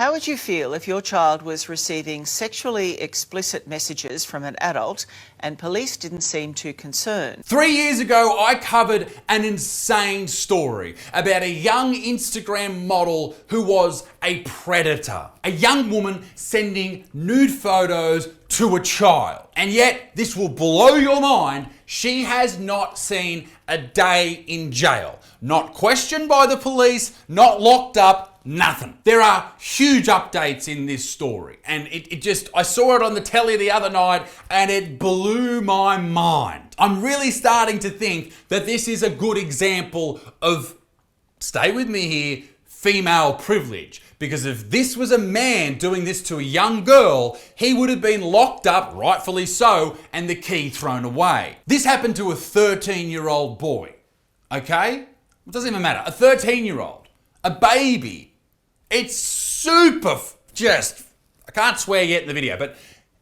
How would you feel if your child was receiving sexually explicit messages from an adult and police didn't seem too concerned? 3 years ago, I covered an insane story about a young Instagram model who was a predator. A young woman sending nude photos to a child. And yet, this will blow your mind, she has not seen a day in jail. Not questioned by the police, not locked up, nothing. There are huge updates in this story. And I saw it on the telly the other night and it blew my mind. I'm really starting to think that this is a good example of, stay with me here, female privilege. Because if this was a man doing this to a young girl, he would have been locked up, rightfully so, and the key thrown away. This happened to a 13-year-old boy, okay? It doesn't even matter. A 13-year-old, a baby. It's super I can't swear yet in the video, but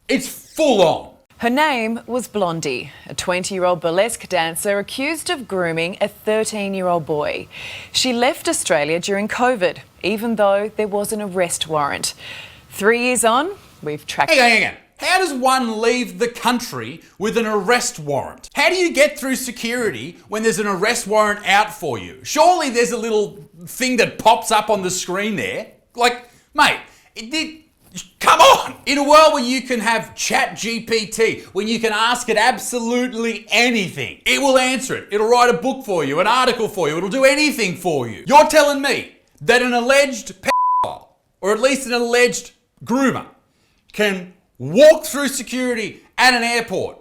it's full on. Her name was Blondie, a 20-year-old burlesque dancer accused of grooming a 13-year-old boy. She left Australia during COVID, even though there was an arrest warrant. 3 years on, we've tracked... Hang on. How does one leave the country with an arrest warrant? How do you get through security when there's an arrest warrant out for you? Surely there's a little thing that pops up on the screen there. Like, mate, come on! In a world where you can have ChatGPT, when you can ask it absolutely anything, it will answer it. It'll write a book for you, an article for you, it'll do anything for you. You're telling me that an alleged pedophile, or at least an alleged groomer, can walk through security at an airport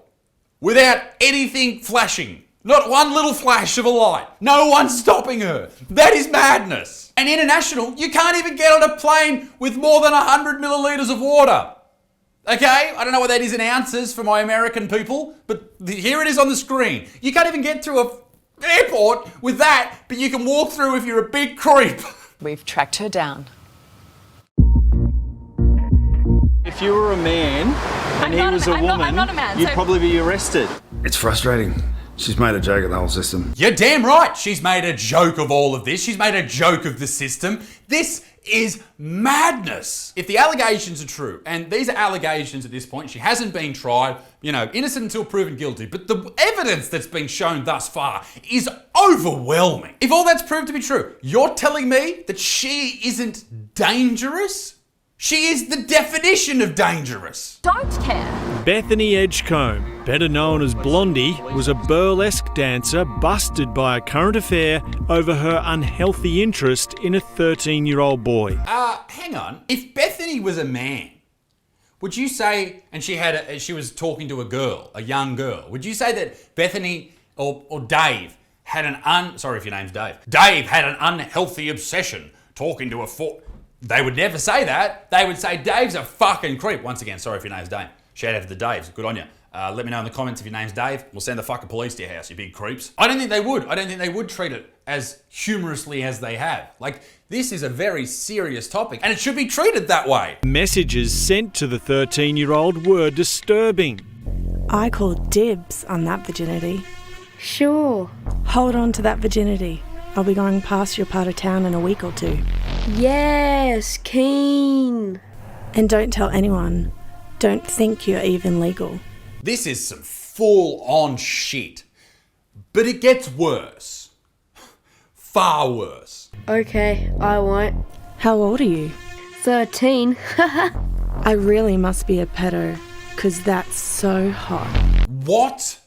without anything flashing? Not one little flash of a light. No one stopping her. That is madness. And international, you can't even get on a plane with more than 100 millilitres of water. Okay? I don't know what that is in ounces for my American people, but here it is on the screen. You can't even get through an airport with that, but you can walk through if you're a big creep. We've tracked her down. If you were a man and he was a woman, I'm not a man, you'd probably be arrested. It's frustrating. She's made a joke of the whole system. You're damn right. She's made a joke of all of this. She's made a joke of the system. This is madness. If the allegations are true, and these are allegations at this point, she hasn't been tried, innocent until proven guilty, but the evidence that's been shown thus far is overwhelming. If all that's proved to be true, you're telling me that she isn't dangerous? She is the definition of dangerous. Don't care. Bethany Edgecombe, better known as Blondie, was a burlesque dancer busted by a current affair over her unhealthy interest in a 13-year-old boy. Hang on. If Bethany was a man, would you say, and she was talking to a young girl, would you say that Bethany or Dave had sorry if your name's Dave. Dave had an unhealthy obsession talking to a They would never say that. They would say, Dave's a fucking creep. Once again, sorry if your name's Dave. Shout out to the Daves. Good on you. Let me know in the comments if your name's Dave. We'll send the fucking police to your house, you big creeps. I don't think they would. I don't think they would treat it as humorously as they have. Like, this is a very serious topic, and it should be treated that way. Messages sent to the 13-year-old were disturbing. I call dibs on that virginity. Sure. Hold on to that virginity. I'll be going past your part of town in a week or two. Yes, keen. And don't tell anyone. Don't think you're even legal. This is some full-on shit. But it gets worse. Far worse. Okay, I won't. How old are you? 13. I really must be a pedo, 'cause that's so hot. What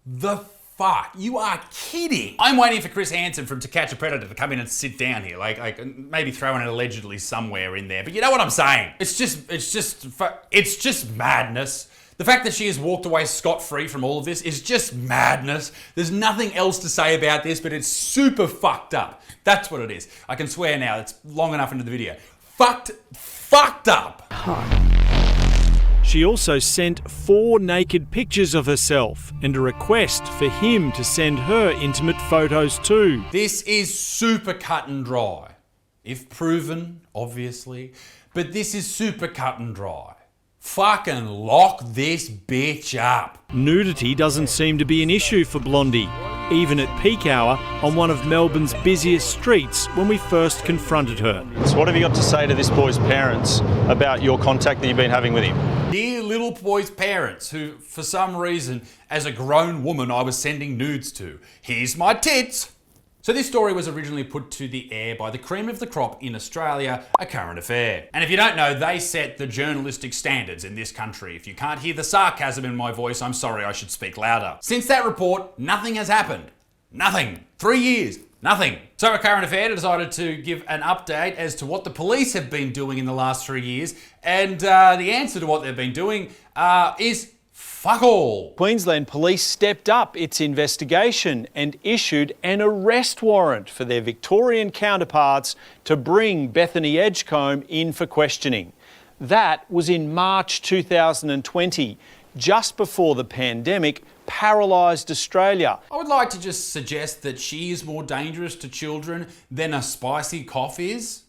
the fuck? You are kidding. I'm waiting for Chris Hansen from To Catch a Predator to come in and sit down here. Like maybe throwing it allegedly somewhere in there. But you know what I'm saying? It's just madness. The fact that she has walked away scot-free from all of this is just madness. There's nothing else to say about this, but it's super fucked up. That's what it is. I can swear now. It's long enough into the video. Fucked up. Hot. She also sent 4 naked pictures of herself and a request for him to send her intimate photos too. This is super cut and dry. If proven, obviously. But this is super cut and dry. Fucking lock this bitch up. Nudity doesn't seem to be an issue for Blondie. even at peak hour on one of Melbourne's busiest streets when we first confronted her. So what have you got to say to this boy's parents about your contact that you've been having with him? Dear little boy's parents, who for some reason, as a grown woman, I was sending nudes to. Here's my tits. So this story was originally put to the air by the cream of the crop in Australia, A Current Affair. And if you don't know, they set the journalistic standards in this country. If you can't hear the sarcasm in my voice, I'm sorry, I should speak louder. Since that report, nothing has happened. Nothing. 3 years. Nothing. So A Current Affair decided to give an update as to what the police have been doing in the last 3 years. And the answer to what they've been doing is fuck all. Queensland Police stepped up its investigation and issued an arrest warrant for their Victorian counterparts to bring Bethany Edgecombe in for questioning. That was in March 2020, just before the pandemic paralysed Australia. I would like to just suggest that she is more dangerous to children than a spicy cough is.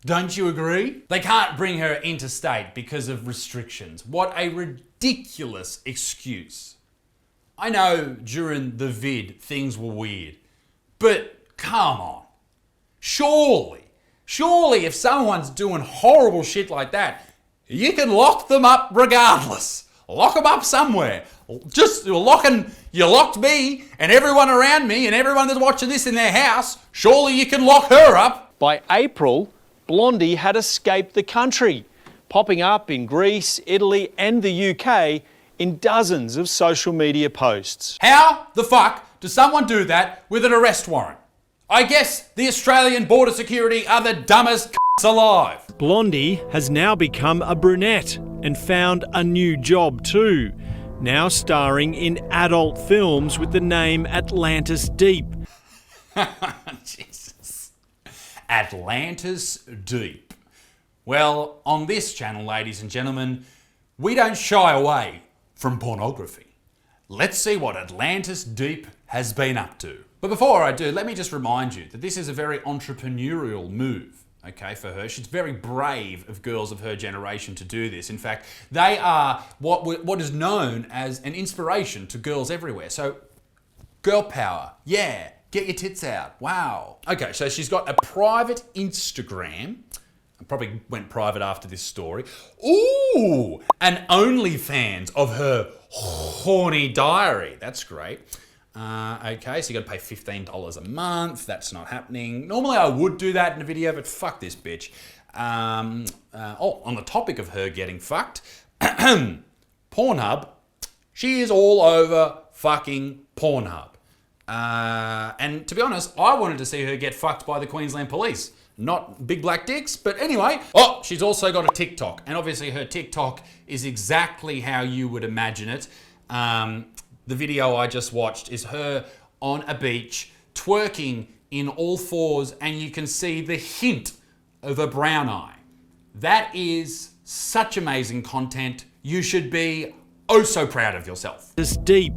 Don't you agree? They can't bring her interstate because of restrictions. What a ridiculous excuse. I know during the vid things were weird, but come on. Surely if someone's doing horrible shit like that, you can lock them up regardless. Lock them up somewhere. Just you locked me and everyone around me and everyone that's watching this in their house. Surely you can lock her up. By April, Blondie had escaped the country, popping up in Greece, Italy and the UK in dozens of social media posts. How the fuck does someone do that with an arrest warrant? I guess the Australian Border Security are the dumbest c***s alive. Blondie has now become a brunette and found a new job too, now starring in adult films with the name Atlantis Deep. Jesus. Atlantis Deep. Well, on this channel, ladies and gentlemen, we don't shy away from pornography. Let's see what Atlantis Deep has been up to. But before I do, let me just remind you that this is a very entrepreneurial move, okay, for her. She's very brave of girls of her generation to do this. In fact, they are what is known as an inspiration to girls everywhere. So, girl power, yeah. Get your tits out. Wow. Okay, so she's got a private Instagram. I probably went private after this story. Ooh, an ONLYFANS of her horny diary. That's great. Okay, so you got to pay $15 a month. That's not happening. Normally I would do that in a video, but fuck this bitch. On the topic of her getting fucked, Pornhub. She is all over fucking Pornhub. And to be honest, I wanted to see her get fucked by the Queensland Police. Not big black dicks, but anyway. Oh, she's also got a TikTok. And obviously her TikTok is exactly how you would imagine it. The video I just watched is her on a beach, twerking in all fours, and you can see the hint of a brown eye. That is such amazing content. You should be oh so proud of yourself. It's deep,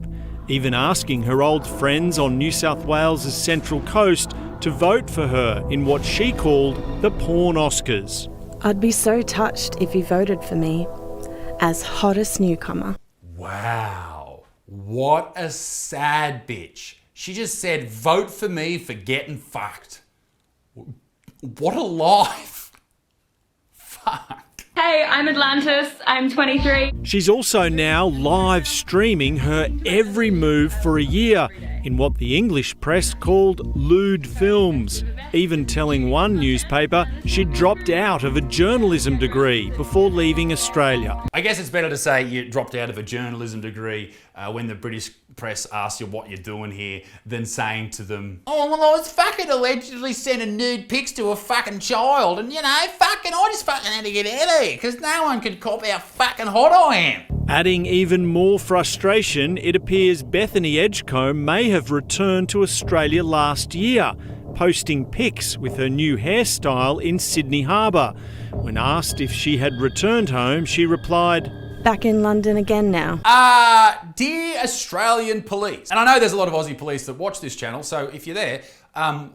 even asking her old friends on New South Wales' Central Coast to vote for her in what she called the Porn Oscars. I'd be so touched if you voted for me as hottest newcomer. Wow. What a sad bitch. She just said, vote for me for getting fucked. What a life. Fuck. Hey, I'm Atlantis. I'm 23. She's also now live streaming her every move for a year in what the English press called lewd films, even telling one newspaper she'd dropped out of a journalism degree before leaving Australia. I guess it's better to say you dropped out of a journalism degree when the British press asks you what you're doing here than saying to them, oh, well, I was fucking allegedly sending nude pics to a fucking child and, I just fucking had to get out of here because no one could cop how fucking hot I am. Adding even more frustration, it appears Bethany Edgecombe may have returned to Australia last year, posting pics with her new hairstyle in Sydney Harbour. When asked if she had returned home, she replied, Back in London again now. Dear Australian police, and I know there's a lot of Aussie police that watch this channel, so if you're there,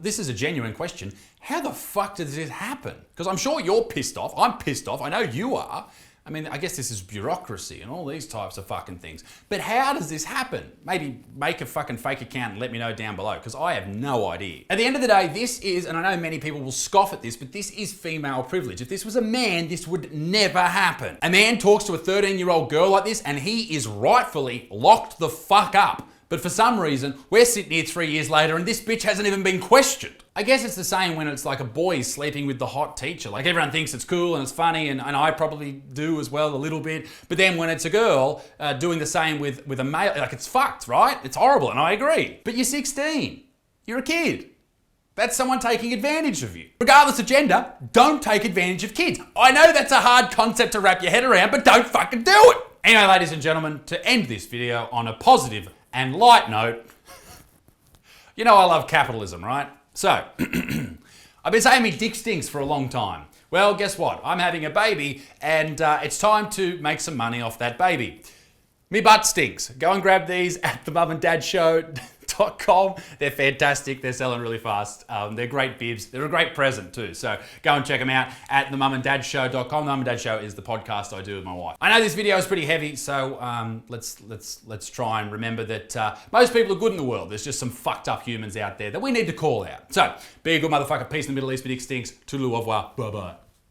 this is a genuine question. How the fuck did this happen? Because I'm sure you're pissed off. I'm pissed off. I know you are. I mean, I guess this is bureaucracy and all these types of fucking things. But how does this happen? Maybe make a fucking fake account and let me know down below, because I have no idea. At the end of the day, this is, and I know many people will scoff at this, but this is female privilege. If this was a man, this would never happen. A man talks to a 13-year-old girl like this and he is rightfully locked the fuck up. But for some reason, we're sitting here 3 years later and this bitch hasn't even been questioned. I guess it's the same when it's like a boy sleeping with the hot teacher. Like everyone thinks it's cool and it's funny, and I probably do as well a little bit. But then when it's a girl doing the same with a male, like it's fucked, right? It's horrible, and I agree. But you're 16. You're a kid. That's someone taking advantage of you. Regardless of gender, don't take advantage of kids. I know that's a hard concept to wrap your head around, but don't fucking do it. Anyway, ladies and gentlemen, to end this video on a positive and light note, you know I love capitalism, right? So, I've been saying me dick stinks for a long time. Well, guess what? I'm having a baby and it's time to make some money off that baby. Me butt stinks. Go and grab these at themumanddadshow.com. They're fantastic. They're selling really fast. They're great bibs. They're a great present too. So go and check them out at themumanddadshow.com. The Mum and Dad Show is the podcast I do with my wife. I know this video is pretty heavy, so let's try and remember that most people are good in the world. There's just some fucked up humans out there that we need to call out. So be a good motherfucker. Peace in the Middle East. Dick stinks. Toodaloo, au revoir. Bye bye.